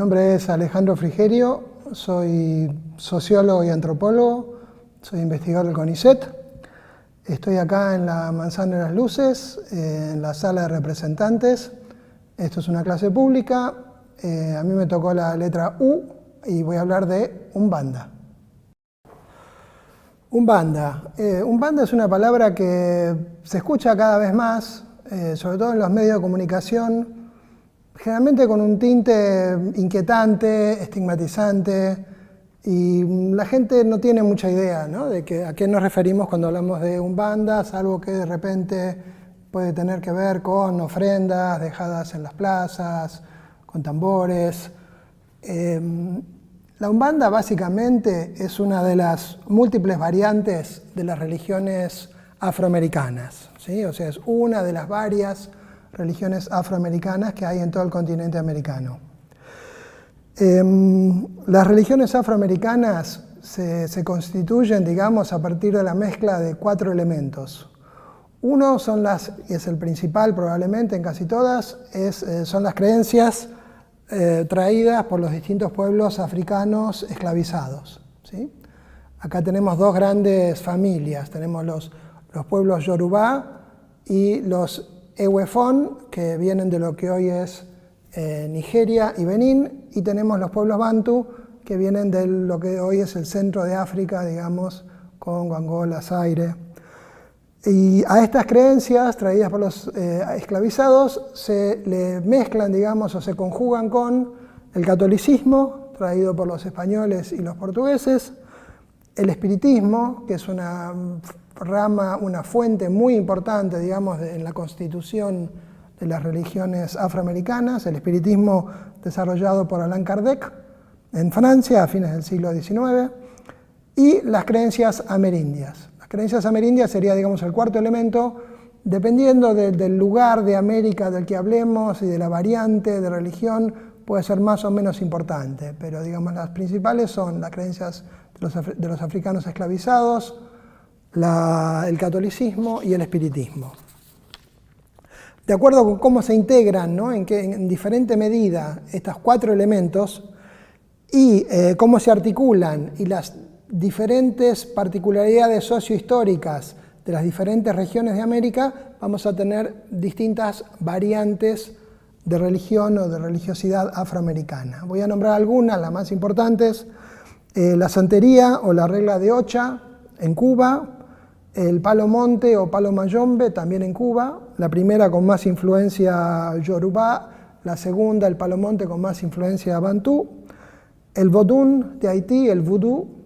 nombre es Alejandro Frigerio, soy sociólogo y antropólogo, soy investigador del CONICET. Estoy acá en la Manzana de las Luces, en la sala de representantes. Esto es una clase pública, a mí me tocó la letra U y voy a hablar de Umbanda. Umbanda. Umbanda es una palabra que se escucha cada vez más, sobre todo en los medios de comunicación, generalmente con un tinte inquietante, estigmatizante, y la gente no tiene mucha idea, ¿no?, de a qué nos referimos cuando hablamos de Umbanda, salvo que de repente puede tener que ver con ofrendas dejadas en las plazas, con tambores. La Umbanda básicamente es una de las múltiples variantes de las religiones afroamericanas, ¿sí? O sea, es una de las varias religiones afroamericanas que hay en todo el continente americano. Las religiones afroamericanas se constituyen, digamos, a partir de la mezcla de 4 elementos. Uno y es el principal probablemente en casi todas, son las creencias traídas por los distintos pueblos africanos esclavizados, ¿sí? Acá tenemos 2 grandes familias, tenemos los pueblos Yorubá y los Ewefón, que vienen de lo que hoy es Nigeria y Benín, y tenemos los pueblos Bantu, que vienen de lo que hoy es el centro de África, digamos, Congo, Angola, Zaire. Y a estas creencias traídas por los esclavizados se le mezclan, digamos, o se conjugan con el catolicismo, traído por los españoles y los portugueses, el espiritismo, que es una rama, una fuente muy importante, digamos, en la constitución de las religiones afroamericanas, el espiritismo desarrollado por Allan Kardec en Francia a fines del siglo XIX, y las creencias amerindias. Las creencias amerindias sería, digamos, el 4º elemento, dependiendo del lugar de América del que hablemos y de la variante de religión, puede ser más o menos importante, pero digamos las principales son las creencias de los africanos esclavizados, el catolicismo y el espiritismo. De acuerdo con cómo se integran, ¿no?, en diferente medida estos 4 elementos y cómo se articulan y las diferentes particularidades sociohistóricas de las diferentes regiones de América, vamos a tener distintas variantes de religión o de religiosidad afroamericana. Voy a nombrar algunas, las más importantes: la santería o la regla de Ocha en Cuba, el palo monte o palo mayombe también en Cuba, la primera con más influencia yorubá, la segunda, el palo monte, con más influencia bantú, el vodún de Haití, el vudú,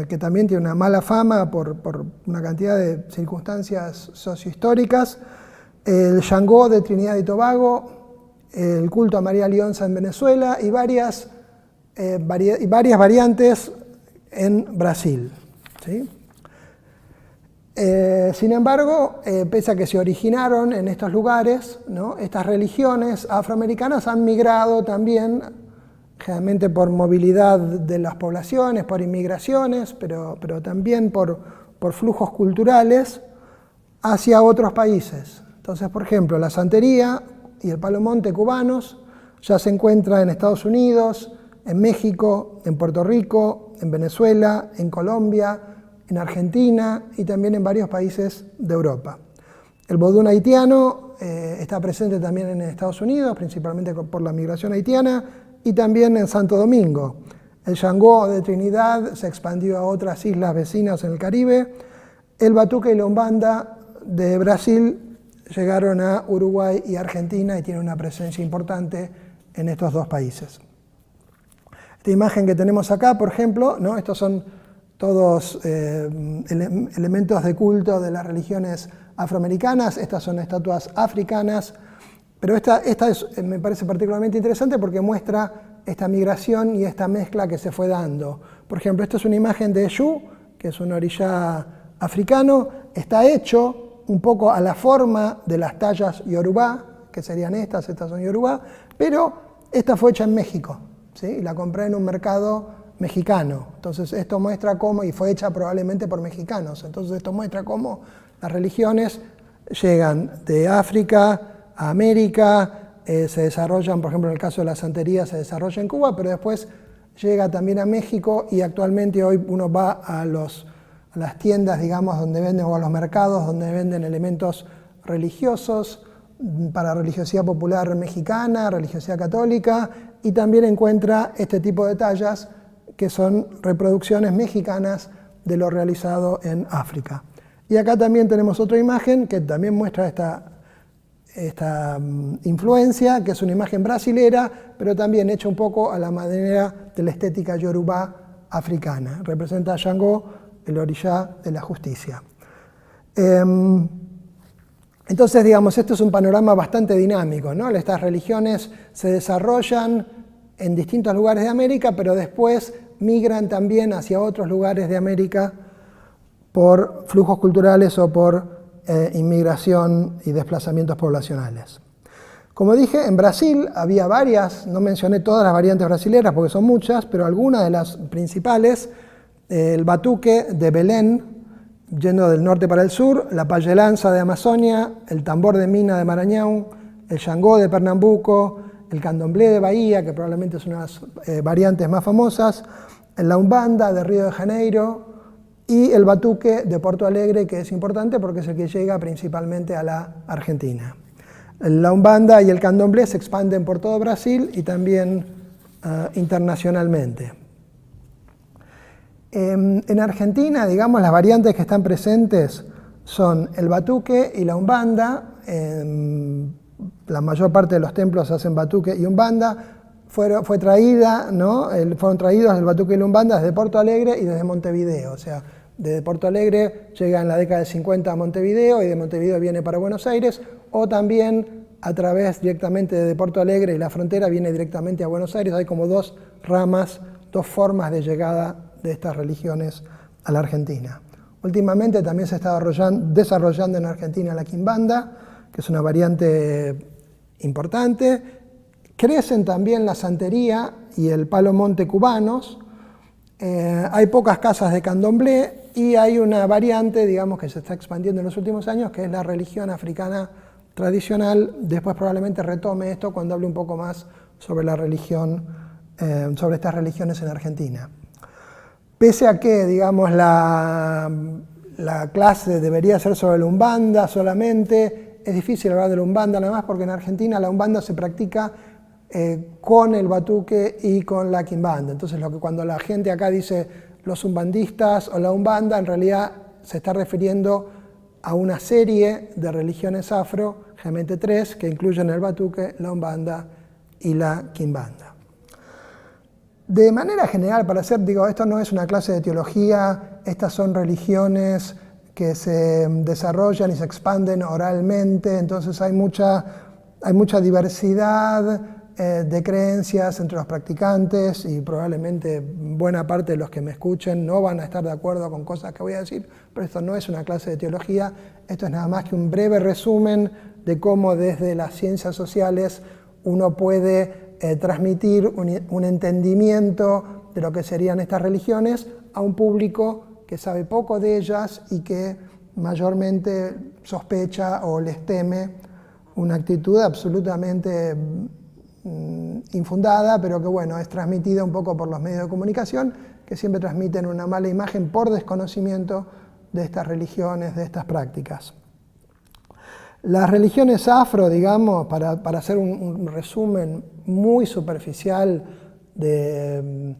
que también tiene una mala fama por una cantidad de circunstancias sociohistóricas, el Xangó de Trinidad y Tobago, el culto a María Lionza en Venezuela y varias variantes en Brasil, ¿sí? Sin embargo, pese a que se originaron en estos lugares, ¿no?, estas religiones afroamericanas han migrado también, generalmente por movilidad de las poblaciones, por inmigraciones, pero también por flujos culturales hacia otros países. Entonces, por ejemplo, la santería y el palo monte cubanos ya se encuentran en Estados Unidos, en México, en Puerto Rico, en Venezuela, en Colombia, en Argentina y también en varios países de Europa. El vodún haitiano está presente también en Estados Unidos, principalmente por la migración haitiana, y también en Santo Domingo. El Xangó de Trinidad se expandió a otras islas vecinas en el Caribe. El batuque y la Umbanda de Brasil llegaron a Uruguay y Argentina y tienen una presencia importante en estos 2 países. Esta imagen que tenemos acá, por ejemplo, ¿no?, estos son todos elementos de culto de las religiones afroamericanas. Estas son estatuas africanas, pero esta me parece particularmente interesante porque muestra esta migración y esta mezcla que se fue dando. Por ejemplo, esta es una imagen de Eshu, que es un orishá africano, está hecho un poco a la forma de las tallas yorubá, que serían estas son yorubá, pero esta fue hecha en México, ¿sí? Y la compré en un mercado mexicano. Entonces esto muestra cómo, y fue hecha probablemente por mexicanos, entonces esto muestra cómo las religiones llegan de África a América, se desarrollan, por ejemplo, en el caso de la santería, se desarrolla en Cuba, pero después llega también a México y actualmente hoy uno va a las tiendas, digamos, donde venden, o a los mercados donde venden elementos religiosos, para religiosidad popular mexicana, religiosidad católica, y también encuentra este tipo de tallas que son reproducciones mexicanas de lo realizado en África. Y acá también tenemos otra imagen que también muestra esta influencia, que es una imagen brasilera, pero también hecha un poco a la manera de la estética yorubá africana. Representa a Shango, el orishá de la justicia. Entonces, digamos, esto es un panorama bastante dinámico, ¿no? Estas religiones se desarrollan en distintos lugares de América, pero después migran también hacia otros lugares de América por flujos culturales o por inmigración y desplazamientos poblacionales. Como dije, en Brasil había varias, no mencioné todas las variantes brasileras porque son muchas, pero algunas de las principales, el batuque de Belén, yendo del norte para el sur, la payelanza de Amazonia, el tambor de Mina de Maranhão, el Xangô de Pernambuco, el candomblé de Bahía, que probablemente es una de las variantes más famosas, la umbanda de Río de Janeiro y el batuque de Porto Alegre, que es importante porque es el que llega principalmente a la Argentina. La umbanda y el candomblé se expanden por todo Brasil y también internacionalmente. En Argentina, digamos, las variantes que están presentes son el batuque y la umbanda. La mayor parte de los templos hacen batuque y umbanda. Fue traída, ¿no? Fueron traídos el batuque y la umbanda desde Porto Alegre y desde Montevideo. O sea, desde Porto Alegre llega en la década de 50 a Montevideo y de Montevideo viene para Buenos Aires, o también a través directamente de Porto Alegre y la frontera viene directamente a Buenos Aires. Hay como dos ramas, dos formas de llegada de estas religiones a la Argentina. Últimamente también se está desarrollando en Argentina la quimbanda, que es una variante importante. Crecen también la santería y el palo monte cubanos. Hay pocas casas de candomblé y hay una variante, digamos, que se está expandiendo en los últimos años, que es la religión africana tradicional. Después probablemente retome esto cuando hable un poco más sobre la religión, sobre estas religiones en Argentina. Pese a que, digamos, la clase debería ser sobre la umbanda solamente, es difícil hablar de la umbanda nada más porque en Argentina la umbanda se practica con el batuque y con la quimbanda. Entonces, cuando la gente acá dice los umbandistas o la umbanda, en realidad se está refiriendo a una serie de religiones afro, generalmente tres, que incluyen el batuque, la umbanda y la quimbanda. De manera general, para hacer, esto no es una clase de teología, estas son religiones que se desarrollan y se expanden oralmente, entonces hay mucha diversidad de creencias entre los practicantes y probablemente buena parte de los que me escuchen no van a estar de acuerdo con cosas que voy a decir, pero esto no es una clase de teología, esto es nada más que un breve resumen de cómo desde las ciencias sociales uno puede transmitir un entendimiento de lo que serían estas religiones a un público que sabe poco de ellas y que mayormente sospecha o les teme una actitud absolutamente infundada, pero que bueno, es transmitida un poco por los medios de comunicación, que siempre transmiten una mala imagen por desconocimiento de estas religiones, de estas prácticas. Las religiones afro, digamos, para hacer un resumen muy superficial de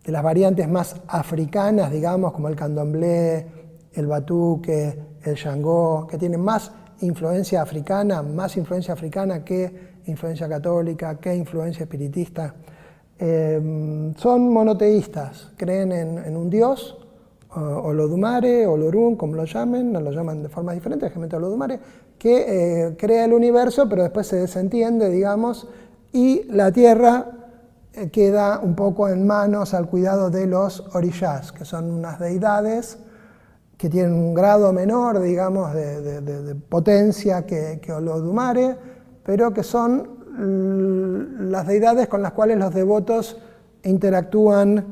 las variantes más africanas, digamos, como el candomblé, el batuque, el xangô, que tienen más influencia africana que influencia católica, que influencia espiritista. Son monoteístas, creen en un dios, Olodumare, Olorun, como lo llaman de formas diferentes, generalmente Olodumare, que crea el universo, pero después se desentiende, digamos, y la tierra queda un poco en manos al cuidado de los orishás, que son unas deidades que tienen un grado menor, digamos, de potencia que Olodumare, pero que son las deidades con las cuales los devotos interactúan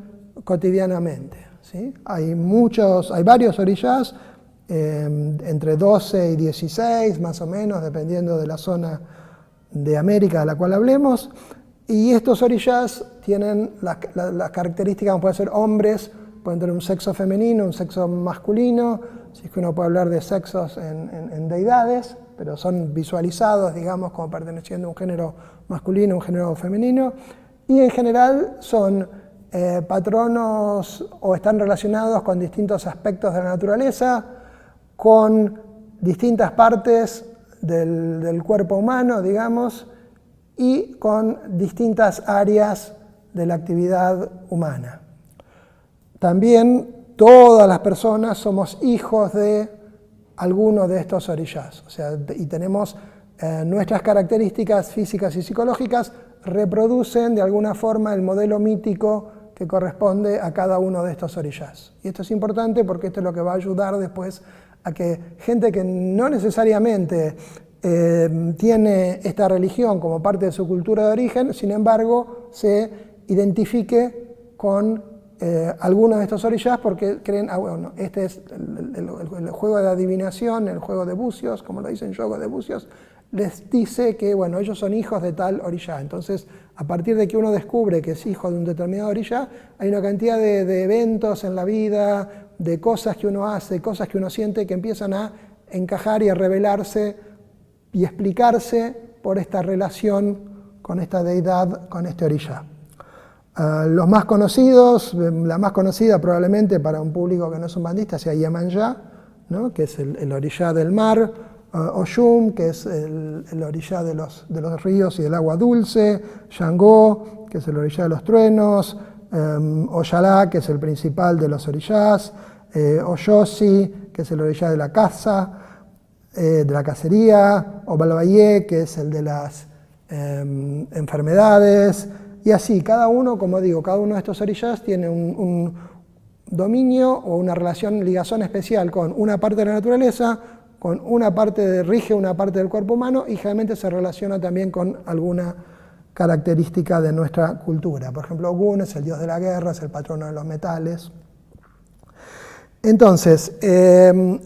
cotidianamente, ¿sí? Hay varios orishás, entre 12 y 16 más o menos, dependiendo de la zona de América de la cual hablemos, y estos orishas tienen las características, como pueden ser hombres, pueden tener un sexo femenino, un sexo masculino, si es que uno puede hablar de sexos en deidades, pero son visualizados, digamos, como perteneciendo a un género masculino, un género femenino, y en general son patronos o están relacionados con distintos aspectos de la naturaleza, con distintas partes del cuerpo humano, digamos, y con distintas áreas de la actividad humana. También todas las personas somos hijos de alguno de estos orishas, o sea, y tenemos nuestras características físicas y psicológicas reproducen de alguna forma el modelo mítico que corresponde a cada uno de estos orishas. Y esto es importante porque esto es lo que va a ayudar después a que gente que no necesariamente tiene esta religión como parte de su cultura de origen, sin embargo, se identifique con algunos de estos orishas porque creen, bueno, este es el juego de adivinación, el juego de bucios, como lo dicen, juego de bucios, les dice que, bueno, ellos son hijos de tal orishá. Entonces, a partir de que uno descubre que es hijo de un determinado orishá, hay una cantidad de eventos en la vida, de cosas que uno hace, cosas que uno siente que empiezan a encajar y a revelarse y explicarse por esta relación con esta deidad, con este orishá. Los más conocidos, la más conocida probablemente para un público que no es un bandista, sea Iemanjá, ¿no? Que es el orishá del mar, Oshun, que es el orishá de los ríos y del agua dulce, Shango, que es el orishá de los truenos, Oyalá, que es el principal de los orishás, Oyosi, que es el orishá de la caza, de la cacería, Obalbayé, que es el de las enfermedades, y así, cada uno, como digo, cada uno de estos orishás tiene un dominio o una relación, ligazón especial con una parte de la naturaleza, con una parte rige una parte del cuerpo humano y generalmente se relaciona también con alguna característica de nuestra cultura. Por ejemplo, Ogun es el dios de la guerra, es el patrono de los metales. Entonces,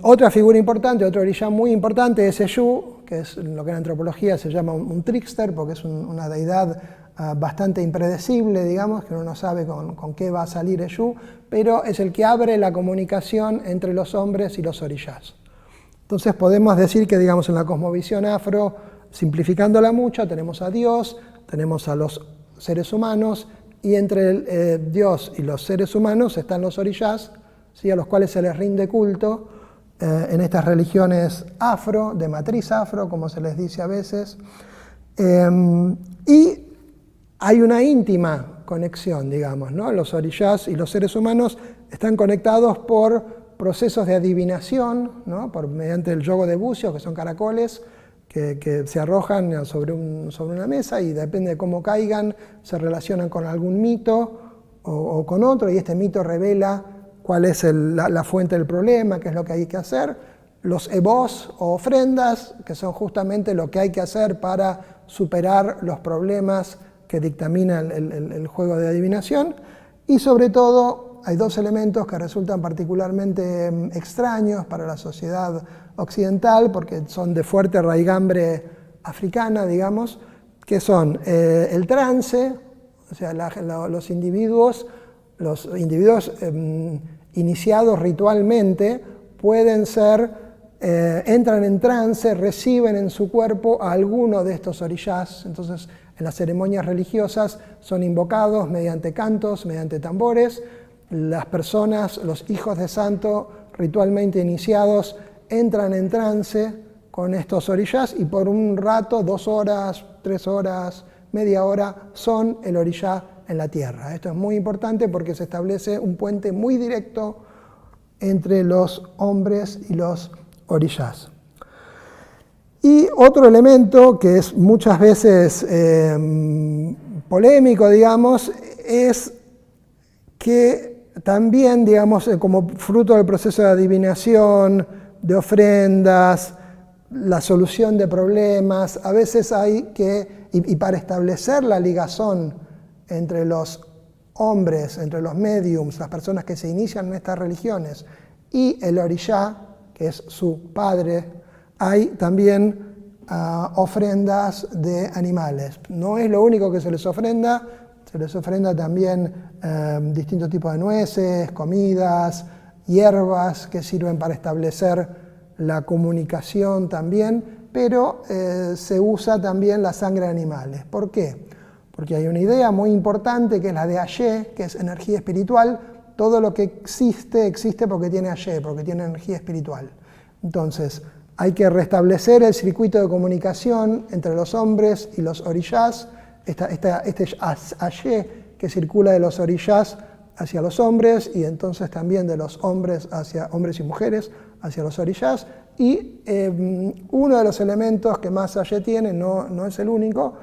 otra figura importante, otro orishá muy importante es Eshu, que es lo que en antropología se llama un trickster, porque es una deidad bastante impredecible, digamos, que uno no sabe con qué va a salir Eshu, pero es el que abre la comunicación entre los hombres y los orishás. Entonces podemos decir que, digamos, en la cosmovisión afro, simplificándola mucho, tenemos a Dios, tenemos a los seres humanos, y entre Dios y los seres humanos están los orishás, ¿sí? A los cuales se les rinde culto en estas religiones afro, de matriz afro, como se les dice a veces. Y hay una íntima conexión, digamos, ¿no? Los orishás y los seres humanos están conectados por procesos de adivinación, ¿no? Mediante el yogo de bucios, que son caracoles que se arrojan sobre una mesa y depende de cómo caigan, se relacionan con algún mito o con otro, y este mito revela cuál es la fuente del problema, qué es lo que hay que hacer. Los ebos o ofrendas, que son justamente lo que hay que hacer para superar los problemas que dictamina el juego de adivinación. Y sobre todo, hay dos elementos que resultan particularmente extraños para la sociedad occidental, porque son de fuerte raigambre africana, digamos, que son el trance, o sea, los individuos iniciados ritualmente pueden entran en trance, reciben en su cuerpo a alguno de estos orishás. Entonces, en las ceremonias religiosas son invocados mediante cantos, mediante tambores. Las personas, los hijos de santo ritualmente iniciados, entran en trance con estos orishás y por un rato, 2 horas, 3 horas, media hora, son el orishá en la tierra. Esto es muy importante porque se establece un puente muy directo entre los hombres y los orishás. Y otro elemento que es muchas veces polémico, digamos, es que también, digamos, como fruto del proceso de adivinación, de ofrendas, la solución de problemas, a veces hay que, y para establecer la ligazón entre los hombres, entre los médiums, las personas que se inician en estas religiones, y el orishá, que es su padre, hay también ofrendas de animales. No es lo único que se les ofrenda también distintos tipos de nueces, comidas, hierbas que sirven para establecer la comunicación también, pero se usa también la sangre de animales. ¿Por qué? Porque hay una idea muy importante que es la de Ayé, que es energía espiritual. Todo lo que existe, existe porque tiene Ayé, porque tiene energía espiritual. Entonces, hay que restablecer el circuito de comunicación entre los hombres y los orishas, este Ayé que circula de los orishas hacia los hombres y entonces también de los hombres hacia hombres y mujeres hacia los orishas. Y uno de los elementos que más Ayé tiene, no es el único,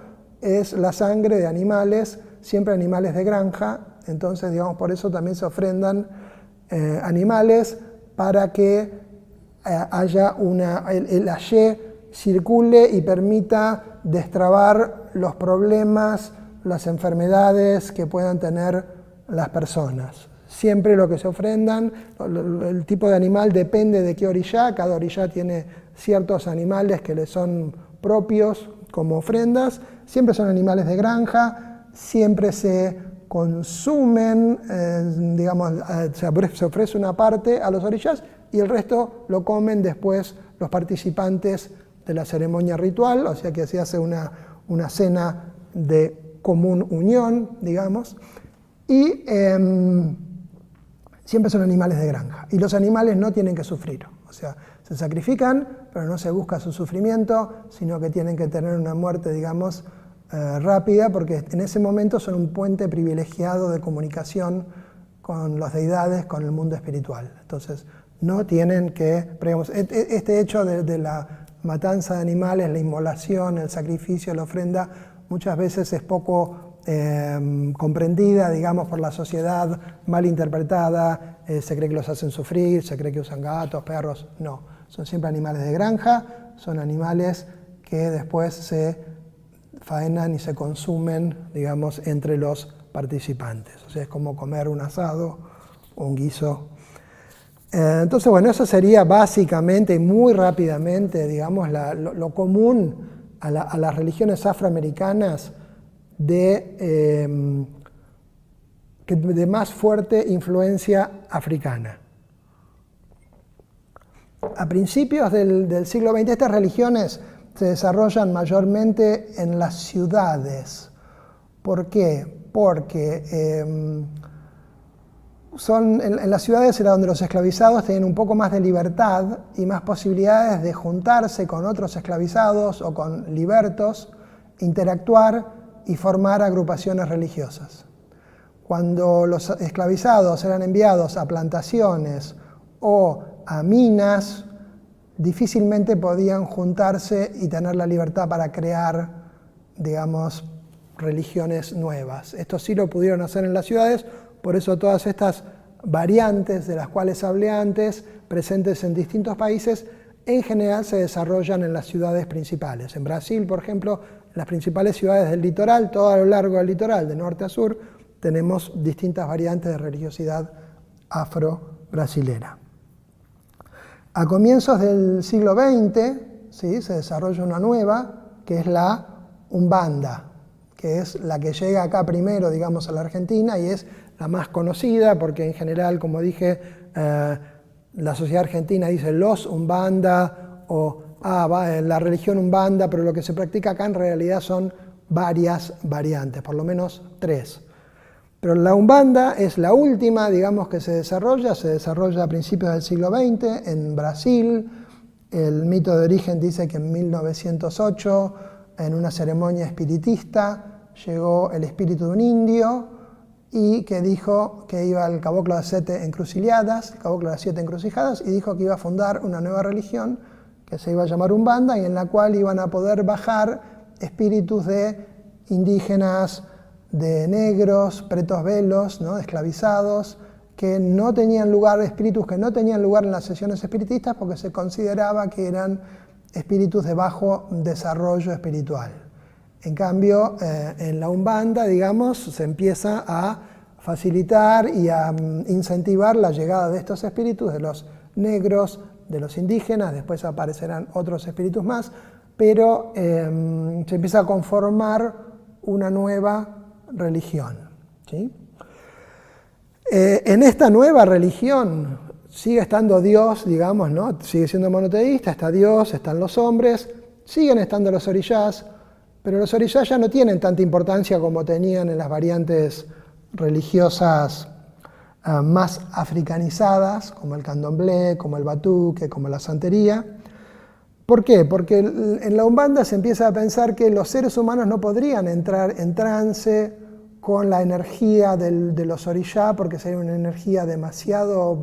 es la sangre de animales, siempre animales de granja. Entonces, digamos, por eso también se ofrendan animales para que haya el Ayé circule y permita destrabar los problemas, las enfermedades que puedan tener las personas. Siempre lo que se ofrendan, el tipo de animal depende de qué orishá. Cada orishá tiene ciertos animales que le son propios como ofrendas. Siempre son animales de granja, siempre se consumen, digamos, se ofrece una parte a los orishás y el resto lo comen después los participantes de la ceremonia ritual, o sea que se hace una cena de común unión, digamos, y siempre son animales de granja. Y los animales no tienen que sufrir, o sea, se sacrifican, pero no se busca su sufrimiento, sino que tienen que tener una muerte, digamos, rápida, porque en ese momento son un puente privilegiado de comunicación con las deidades, con el mundo espiritual. Entonces, no tienen que, digamos, este hecho de la matanza de animales, la inmolación, el sacrificio, la ofrenda, muchas veces es poco comprendida, digamos, por la sociedad, mal interpretada, se cree que los hacen sufrir, se cree que usan gatos, perros, no, son siempre animales de granja, son animales que después se faenan y se consumen, digamos, entre los participantes, o sea, es como comer un asado o un guiso. Entonces, bueno, eso sería básicamente y muy rápidamente, digamos, lo común a las religiones afroamericanas de más fuerte influencia africana. A principios del siglo XX, estas religiones se desarrollan mayormente en las ciudades. ¿Por qué? Porque en las ciudades era donde los esclavizados tenían un poco más de libertad y más posibilidades de juntarse con otros esclavizados o con libertos, interactuar y formar agrupaciones religiosas. Cuando los esclavizados eran enviados a plantaciones o a minas, difícilmente podían juntarse y tener la libertad para crear, digamos, religiones nuevas. Esto sí lo pudieron hacer en las ciudades, por eso todas estas variantes de las cuales hablé antes, presentes en distintos países, en general se desarrollan en las ciudades principales. En Brasil, por ejemplo, en las principales ciudades del litoral, todo a lo largo del litoral, de norte a sur, tenemos distintas variantes de religiosidad afro-brasilera. A comienzos del siglo XX, ¿sí?, se desarrolla una nueva, que es la Umbanda, que es la que llega acá primero, digamos, a la Argentina, y es la más conocida, porque en general, como dije, la sociedad argentina dice los Umbanda, o la religión Umbanda, pero lo que se practica acá en realidad son varias variantes, por lo menos 3. Pero la Umbanda es la última, digamos, que se desarrolla a principios del siglo XX en Brasil. El mito de origen dice que en 1908, en una ceremonia espiritista, llegó el espíritu de un indio y que dijo que iba al caboclo de 7 encrucijadas, y dijo que iba a fundar una nueva religión que se iba a llamar Umbanda y en la cual iban a poder bajar espíritus de indígenas, de negros, pretos velos, ¿no?, esclavizados, que no tenían lugar, espíritus que no tenían lugar en las sesiones espiritistas porque se consideraba que eran espíritus de bajo desarrollo espiritual. En cambio, en la Umbanda, digamos, se empieza a facilitar y a incentivar la llegada de estos espíritus, de los negros, de los indígenas, después aparecerán otros espíritus más, pero se empieza a conformar una nueva religión, ¿sí? En esta nueva religión sigue estando Dios, digamos, ¿no? Sigue siendo monoteísta, está Dios, están los hombres, siguen estando los orishás, pero los orishás ya no tienen tanta importancia como tenían en las variantes religiosas más africanizadas, como el candomblé, como el batuque, como la santería. ¿Por qué? Porque en la Umbanda se empieza a pensar que los seres humanos no podrían entrar en trance con la energía de los orishá, porque sería una energía demasiado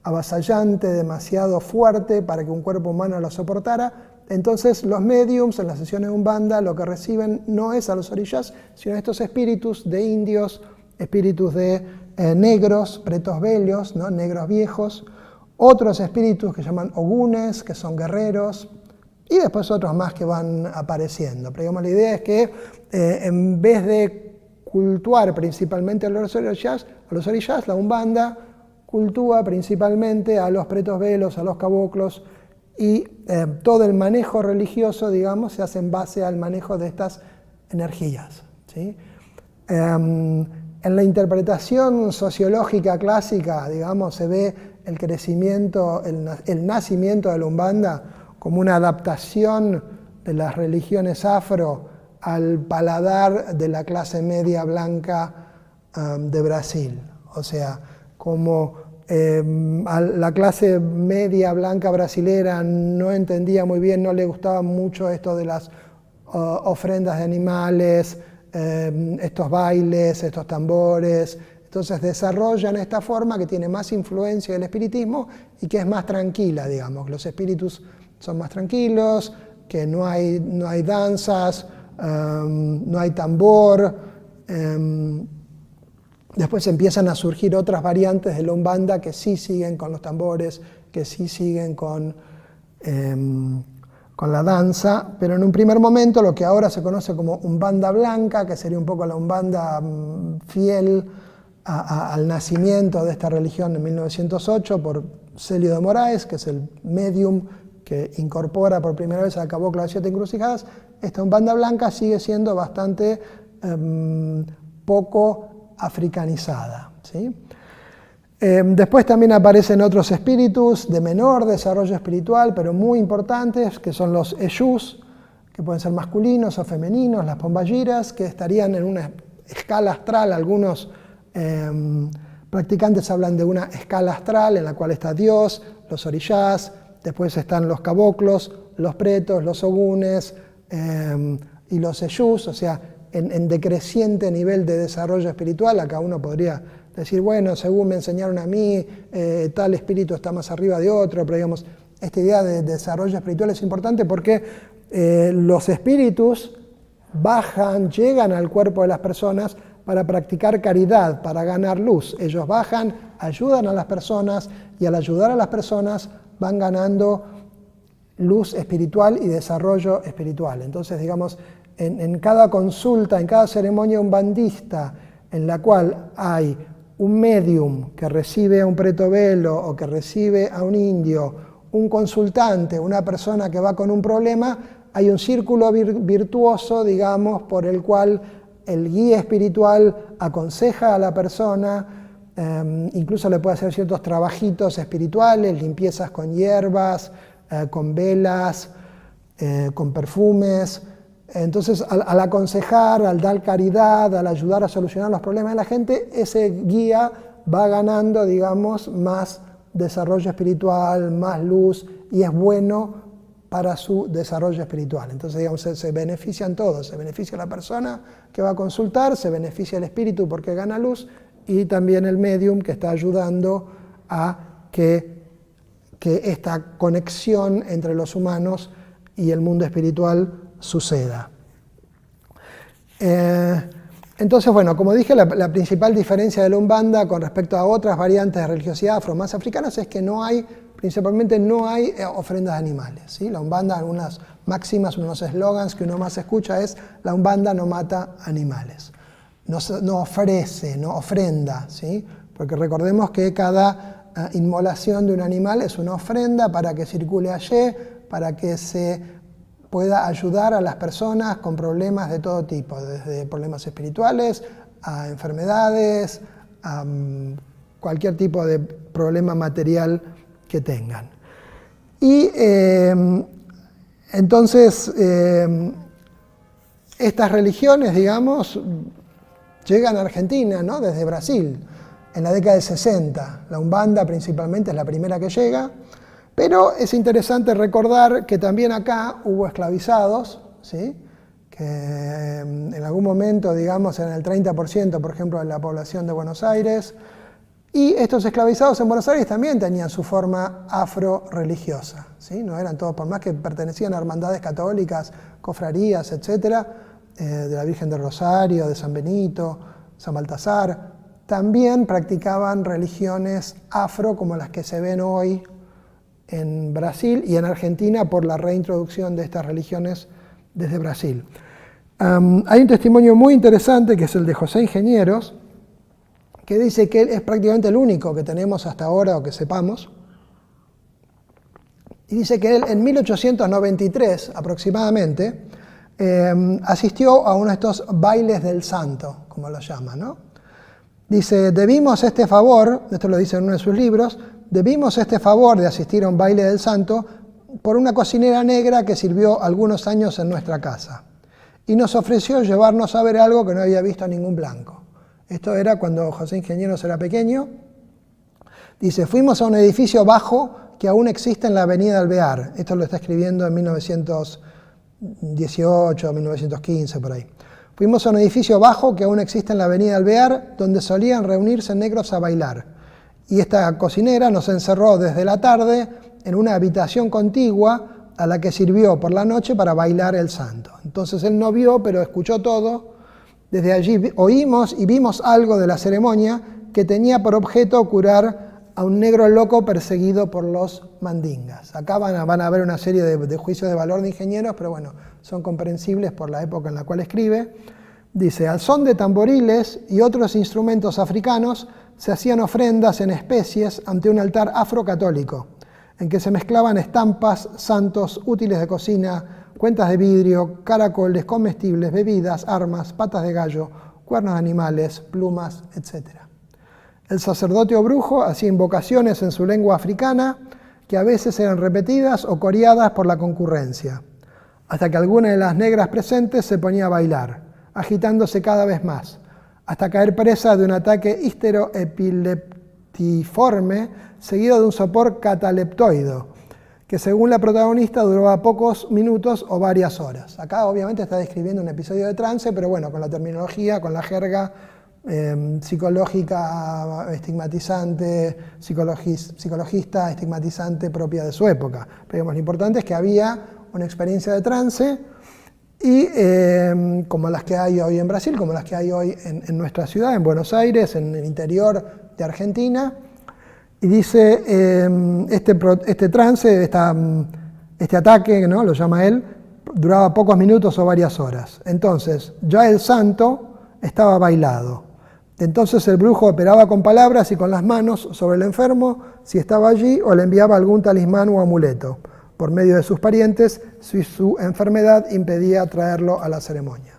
avasallante, demasiado fuerte para que un cuerpo humano lo soportara. Entonces los médiums en las sesiones de Umbanda lo que reciben no es a los orishás, sino a estos espíritus de indios, espíritus de negros, pretos bellos, ¿no? Negros viejos, otros espíritus que llaman ogunes, que son guerreros, y después otros más que van apareciendo. Pero digamos, la idea es que en vez de cultuar principalmente a los orishás, la Umbanda cultúa principalmente a los pretos velos, a los caboclos, y todo el manejo religioso, digamos, se hace en base al manejo de estas energías, ¿sí? En la interpretación sociológica clásica, digamos, se ve el crecimiento, el nacimiento de la Umbanda como una adaptación de las religiones afro al paladar de la clase media blanca de Brasil. O sea, como a la clase media blanca brasilera no entendía muy bien, no le gustaba mucho esto de las ofrendas de animales, estos bailes, estos tambores. Entonces desarrollan esta forma que tiene más influencia del espiritismo y que es más tranquila, digamos. Los espíritus son más tranquilos, que no hay danzas, no hay tambor. Después empiezan a surgir otras variantes de la Umbanda que sí siguen con los tambores, que sí siguen con la danza, pero en un primer momento lo que ahora se conoce como Umbanda blanca, que sería un poco la Umbanda fiel al nacimiento de esta religión en 1908 por Celio de Moraes, que es el medium que incorpora por primera vez al caboclo de las 7 encrucijadas. Esta Umbanda blanca sigue siendo bastante poco africanizada, ¿sí? Después también aparecen otros espíritus de menor desarrollo espiritual, pero muy importantes, que son los Eshus, que pueden ser masculinos o femeninos, las pombagiras, que estarían en una escala astral. Algunos practicantes hablan de una escala astral en la cual está Dios, los orishás, después están los caboclos, los pretos, los ogunes y los Eshus, o sea, en decreciente nivel de desarrollo espiritual. Acá uno podría decir, bueno, según me enseñaron a mí, tal espíritu está más arriba de otro, pero digamos, esta idea de desarrollo espiritual es importante porque los espíritus bajan, llegan al cuerpo de las personas para practicar caridad, para ganar luz. Ellos bajan, ayudan a las personas y al ayudar a las personas van ganando luz espiritual y desarrollo espiritual. Entonces, digamos, en cada consulta, en cada ceremonia umbandista en la cual hay un medium que recibe a un preto velo o que recibe a un indio, un consultante, una persona que va con un problema, hay un círculo virtuoso, digamos, por el cual el guía espiritual aconseja a la persona, incluso le puede hacer ciertos trabajitos espirituales, limpiezas con hierbas, con velas, con perfumes. Entonces, al aconsejar, al dar caridad, al ayudar a solucionar los problemas de la gente, ese guía va ganando, digamos, más desarrollo espiritual, más luz, y es bueno para su desarrollo espiritual. Entonces, digamos, se benefician todos. Se beneficia la persona que va a consultar, se beneficia el espíritu porque gana luz, y también el medium que está ayudando a que esta conexión entre los humanos y el mundo espiritual suceda. Entonces, bueno, como dije, la principal diferencia de la Umbanda con respecto a otras variantes de religiosidad afro más africanas es que principalmente no hay ofrendas de animales, ¿sí? La Umbanda, algunas máximas, unos eslogans que uno más escucha es: la Umbanda no mata animales, no ofrece, no ofrenda, ¿sí? Porque recordemos que cada inmolación de un animal es una ofrenda para que circule allí, para que se pueda ayudar a las personas con problemas de todo tipo, desde problemas espirituales a enfermedades, a cualquier tipo de problema material que tengan. Y entonces estas religiones, digamos, llegan a Argentina, ¿no? Desde Brasil, en la década del 60. La Umbanda principalmente es la primera que llega, pero es interesante recordar que también acá hubo esclavizados, ¿sí? Que en algún momento, digamos, eran el 30%, por ejemplo, de la población de Buenos Aires, y estos esclavizados en Buenos Aires también tenían su forma afro-religiosa, ¿sí? No eran todos, por más que pertenecían a hermandades católicas, cofradías, etcétera, de la Virgen del Rosario, de San Benito, San Baltasar, también practicaban religiones afro como las que se ven hoy en Brasil y en Argentina por la reintroducción de estas religiones desde Brasil. Hay un testimonio muy interesante que es el de José Ingenieros, que dice que él es prácticamente el único que tenemos hasta ahora o que sepamos, y dice que él en 1893 aproximadamente asistió a uno de estos bailes del santo, como lo llaman, ¿no? Dice, debimos este favor, esto lo dice en uno de sus libros, debimos este favor de asistir a un baile del santo por una cocinera negra que sirvió algunos años en nuestra casa y nos ofreció llevarnos a ver algo que no había visto ningún blanco. Esto era cuando José Ingenieros era pequeño. Dice, fuimos a un edificio bajo que aún existe en la avenida Alvear. Esto lo está escribiendo en 1918, 1915, por ahí. Fuimos a un edificio bajo que aún existe en la avenida Alvear, donde solían reunirse negros a bailar. Y esta cocinera nos encerró desde la tarde en una habitación contigua a la que sirvió por la noche para bailar el santo. Entonces él no vio, pero escuchó todo. Desde allí oímos y vimos algo de la ceremonia que tenía por objeto curar a un negro loco perseguido por los mandingas. Acá van a haber una serie de juicios de valor de Ingenieros, pero bueno, son comprensibles por la época en la cual escribe. Dice, al son de tamboriles y otros instrumentos africanos se hacían ofrendas en especies ante un altar afrocatólico, en que se mezclaban estampas, santos, útiles de cocina, cuentas de vidrio, caracoles, comestibles, bebidas, armas, patas de gallo, cuernos de animales, plumas, etc. El sacerdote o brujo hacía invocaciones en su lengua africana que a veces eran repetidas o coreadas por la concurrencia, hasta que alguna de las negras presentes se ponía a bailar, agitándose cada vez más, hasta caer presa de un ataque histeroepileptiforme seguido de un sopor cataleptoido, que según la protagonista duraba pocos minutos o varias horas. Acá obviamente está describiendo un episodio de trance, pero bueno, con la terminología, con la jerga psicológica estigmatizante, psicologista estigmatizante propia de su época. Pero digamos, lo importante es que había una experiencia de trance y como las que hay hoy en Brasil, como las que hay hoy en nuestra ciudad, en Buenos Aires, en el interior de Argentina. Y dice, este trance, este ataque, ¿no? Lo llama él, duraba pocos minutos o varias horas. Entonces, ya el santo estaba bailado. Entonces el brujo operaba con palabras y con las manos sobre el enfermo, si estaba allí, o le enviaba algún talismán o amuleto, por medio de sus parientes, si su enfermedad impedía traerlo a la ceremonia.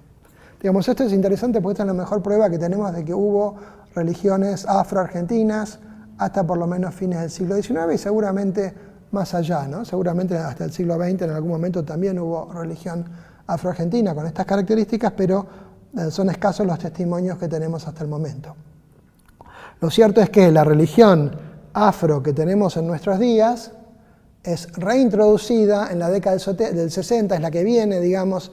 Digamos, esto es interesante porque esta es la mejor prueba que tenemos de que hubo religiones afroargentinas hasta por lo menos fines del siglo XIX y seguramente más allá, ¿no? Seguramente hasta el siglo XX en algún momento también hubo religión afroargentina con estas características, pero son escasos los testimonios que tenemos hasta el momento. Lo cierto es que la religión afro que tenemos en nuestros días es reintroducida en la década del 60, es la que viene, digamos,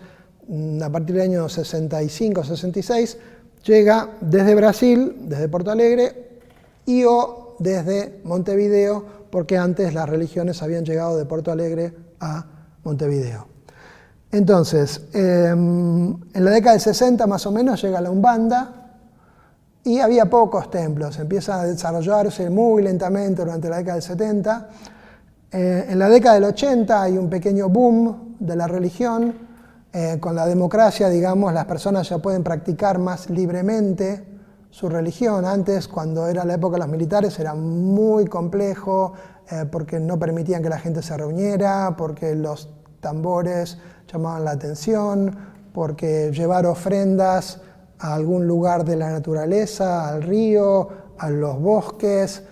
a partir del año 65, 66, llega desde Brasil, desde Porto Alegre, y o desde Montevideo, porque antes las religiones habían llegado de Porto Alegre a Montevideo. Entonces, en la década del 60 más o menos llega la Umbanda y había pocos templos, empieza a desarrollarse muy lentamente durante la década del 70. En la década del 80 hay un pequeño boom de la religión, con la democracia, digamos, las personas ya pueden practicar más libremente su religión. Antes, cuando era la época de los militares, era muy complejo, porque no permitían que la gente se reuniera, porque los tambores llamaban la atención, porque llevar ofrendas a algún lugar de la naturaleza, al río, a los bosques,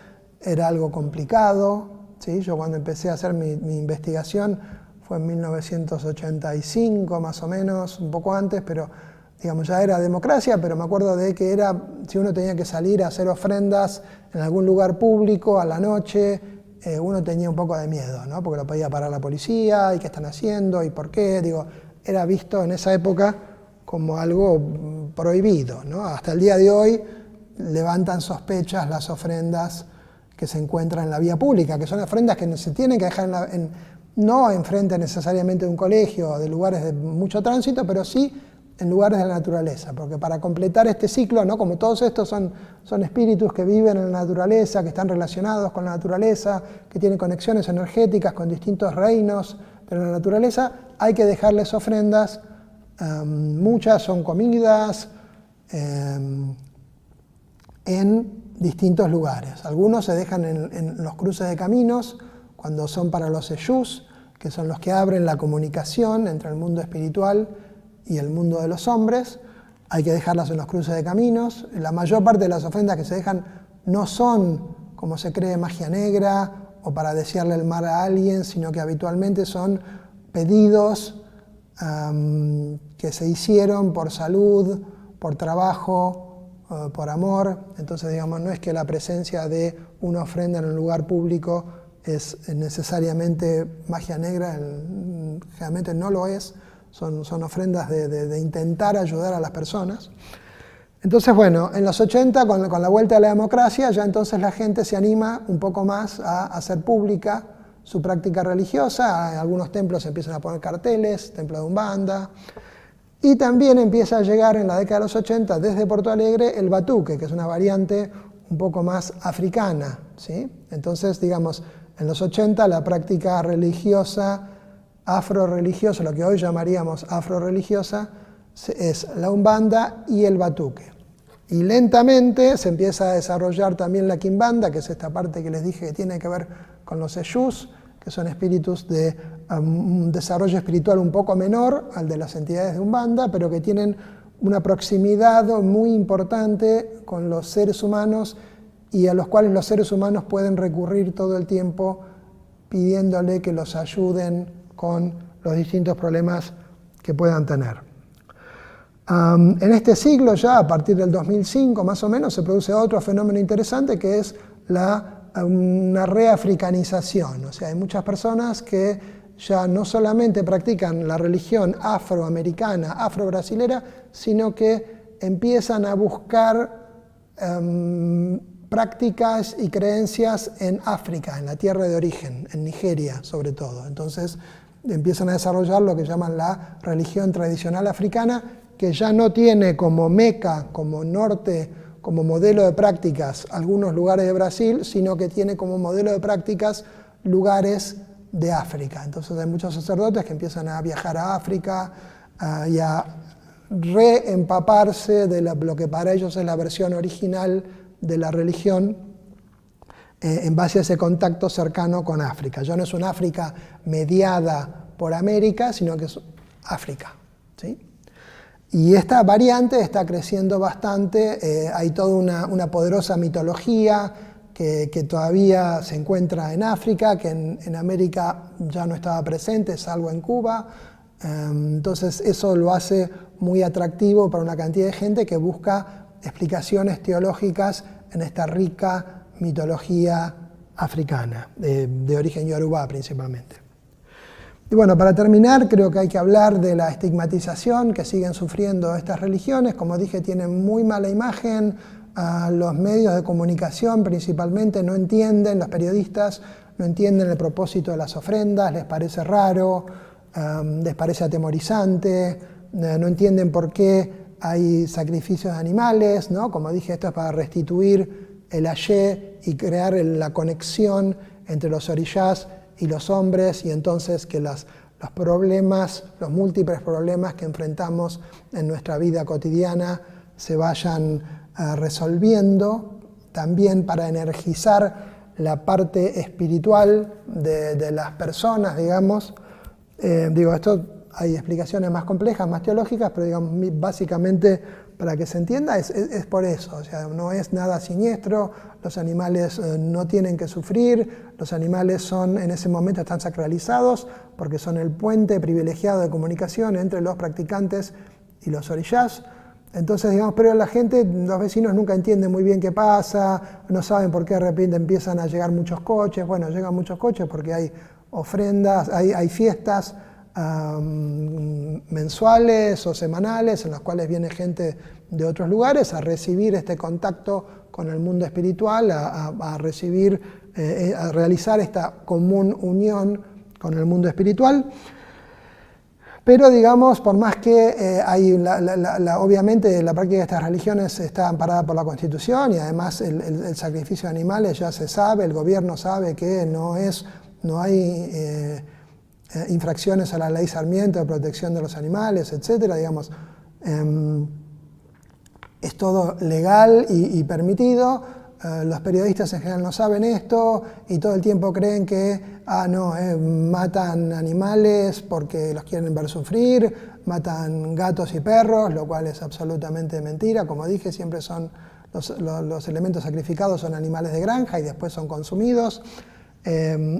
era algo complicado, ¿sí? Yo cuando empecé a hacer mi investigación fue en 1985 más o menos, un poco antes, pero digamos ya era democracia, pero me acuerdo de que era, si uno tenía que salir a hacer ofrendas en algún lugar público a la noche, uno tenía un poco de miedo, ¿no? Porque lo podía parar la policía, y qué están haciendo, y por qué, digo, era visto en esa época como algo prohibido, ¿no? Hasta el día de hoy levantan sospechas las ofrendas que se encuentran en la vía pública, que son ofrendas que se tienen que dejar no enfrente necesariamente de un colegio o de lugares de mucho tránsito, pero sí en lugares de la naturaleza, porque para completar este ciclo, ¿no? Como todos estos son espíritus que viven en la naturaleza, que están relacionados con la naturaleza, que tienen conexiones energéticas con distintos reinos de la naturaleza, hay que dejarles ofrendas. Muchas son comidas en distintos lugares. Algunos se dejan en los cruces de caminos, cuando son para los Eyús, que son los que abren la comunicación entre el mundo espiritual y el mundo de los hombres. Hay que dejarlas en los cruces de caminos. La mayor parte de las ofrendas que se dejan no son, como se cree, magia negra o para desearle el mal a alguien, sino que habitualmente son pedidos que se hicieron por salud, por trabajo, por amor. Entonces, digamos, no es que la presencia de una ofrenda en un lugar público es necesariamente magia negra, generalmente no lo es. Son ofrendas de intentar ayudar a las personas. Entonces, bueno, en los 80, con la vuelta a la democracia, ya entonces la gente se anima un poco más a hacer pública su práctica religiosa. En algunos templos se empiezan a poner carteles, templo de Umbanda. Y también empieza a llegar en la década de los 80, desde Porto Alegre, el batuque, que es una variante un poco más africana, ¿sí? Entonces, digamos, en los 80 la práctica religiosa, afro-religiosa, lo que hoy llamaríamos afro-religiosa, es la Umbanda y el batuque. Y lentamente se empieza a desarrollar también la Quimbanda, que es esta parte que les dije que tiene que ver con los Eyús, que son espíritus de un desarrollo espiritual un poco menor al de las entidades de Umbanda, pero que tienen una proximidad muy importante con los seres humanos y a los cuales los seres humanos pueden recurrir todo el tiempo pidiéndole que los ayuden con los distintos problemas que puedan tener. En este siglo ya, a partir del 2005 más o menos, se produce otro fenómeno interesante que es una reafricanización. O sea, hay muchas personas que ya no solamente practican la religión afroamericana, afrobrasilera, sino que empiezan a buscar prácticas y creencias en África, en la tierra de origen, en Nigeria sobre todo. Entonces empiezan a desarrollar lo que llaman la religión tradicional africana, que ya no tiene como meca, como norte, como modelo de prácticas algunos lugares de Brasil, sino que tiene como modelo de prácticas lugares de África. Entonces hay muchos sacerdotes que empiezan a viajar a África y a reempaparse de lo que para ellos es la versión original de la religión en base a ese contacto cercano con África. Ya no es una África mediada por América, sino que es África, ¿sí? Y esta variante está creciendo bastante. Hay toda una poderosa mitología que todavía se encuentra en África, que en América ya no estaba presente, salvo en Cuba. Entonces eso lo hace muy atractivo para una cantidad de gente que busca explicaciones teológicas en esta rica mitología africana, de origen yorubá principalmente. Y bueno, para terminar, creo que hay que hablar de la estigmatización que siguen sufriendo estas religiones. Como dije, tienen muy mala imagen. Los medios de comunicación principalmente no entienden, los periodistas no entienden el propósito de las ofrendas, les parece raro, les parece atemorizante, no entienden por qué hay sacrificios de animales, ¿no? Como dije, esto es para restituir el ayé y crear la conexión entre los orishás y los hombres, y entonces que los problemas, los múltiples problemas que enfrentamos en nuestra vida cotidiana se vayan resolviendo, también para energizar la parte espiritual de las personas, digamos, Digo, esto hay explicaciones más complejas, más teológicas, pero digamos, básicamente para que se entienda es por eso. O sea, no es nada siniestro, los animales no tienen que sufrir, los animales son, en ese momento están sacralizados porque son el puente privilegiado de comunicación entre los practicantes y los orishás. Entonces, digamos, pero la gente, los vecinos nunca entienden muy bien qué pasa, no saben por qué de repente empiezan a llegar muchos coches. Bueno, llegan muchos coches porque hay ofrendas, hay fiestas mensuales o semanales en las cuales viene gente de otros lugares a recibir este contacto con el mundo espiritual, a recibir, a realizar esta común unión con el mundo espiritual. Pero digamos, por más que hay obviamente la práctica de estas religiones está amparada por la Constitución y además el sacrificio de animales ya se sabe, el gobierno sabe que no hay infracciones a la ley Sarmiento de protección de los animales, etc. Digamos, es todo legal y permitido. Los periodistas en general no saben esto y todo el tiempo creen que matan animales porque los quieren ver sufrir, matan gatos y perros, lo cual es absolutamente mentira. Como dije, siempre son los elementos sacrificados son animales de granja y después son consumidos.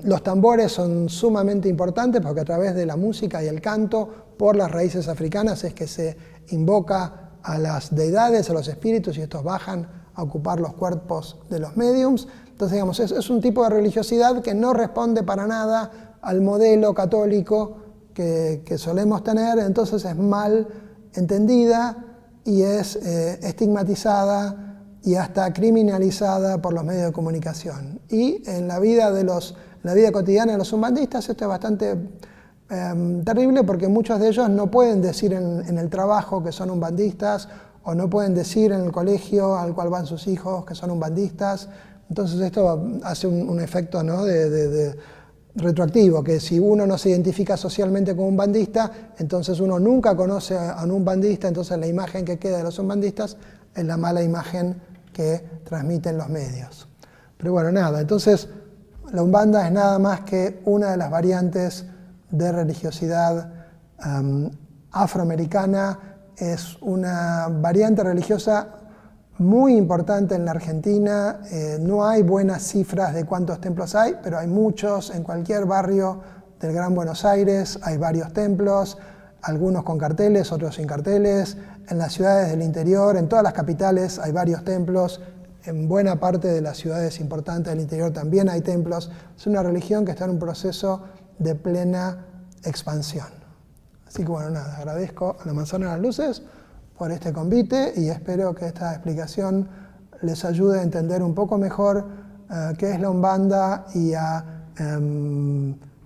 Los tambores son sumamente importantes porque a través de la música y el canto, por las raíces africanas, es que se invoca a las deidades, a los espíritus, y estos bajan a ocupar los cuerpos de los médiums. Entonces, digamos, es un tipo de religiosidad que no responde para nada al modelo católico que solemos tener, entonces es mal entendida y es estigmatizada y hasta criminalizada por los medios de comunicación. Y en la vida cotidiana de los umbandistas esto es bastante terrible porque muchos de ellos no pueden decir en el trabajo que son umbandistas o no pueden decir en el colegio al cual van sus hijos que son umbandistas. Entonces esto hace un efecto, ¿no?, de retroactivo, que si uno no se identifica socialmente como umbandista, entonces uno nunca conoce a un umbandista, entonces la imagen que queda de los umbandistas es la mala imagen que transmiten los medios. Pero bueno, nada, entonces la Umbanda es nada más que una de las variantes de religiosidad afroamericana, es una variante religiosa muy importante en la Argentina. No hay buenas cifras de cuántos templos hay, pero hay muchos. En cualquier barrio del Gran Buenos Aires hay varios templos, algunos con carteles, otros sin carteles. En las ciudades del interior, en todas las capitales hay varios templos. En buena parte de las ciudades importantes del interior también hay templos. Es una religión que está en un proceso de plena expansión. Así que bueno, nada, agradezco a la Manzana de las Luces por este convite y espero que esta explicación les ayude a entender un poco mejor qué es la Umbanda y a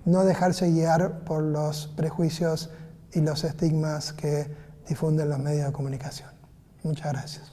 no dejarse guiar por los prejuicios y los estigmas que difunden los medios de comunicación. Muchas gracias.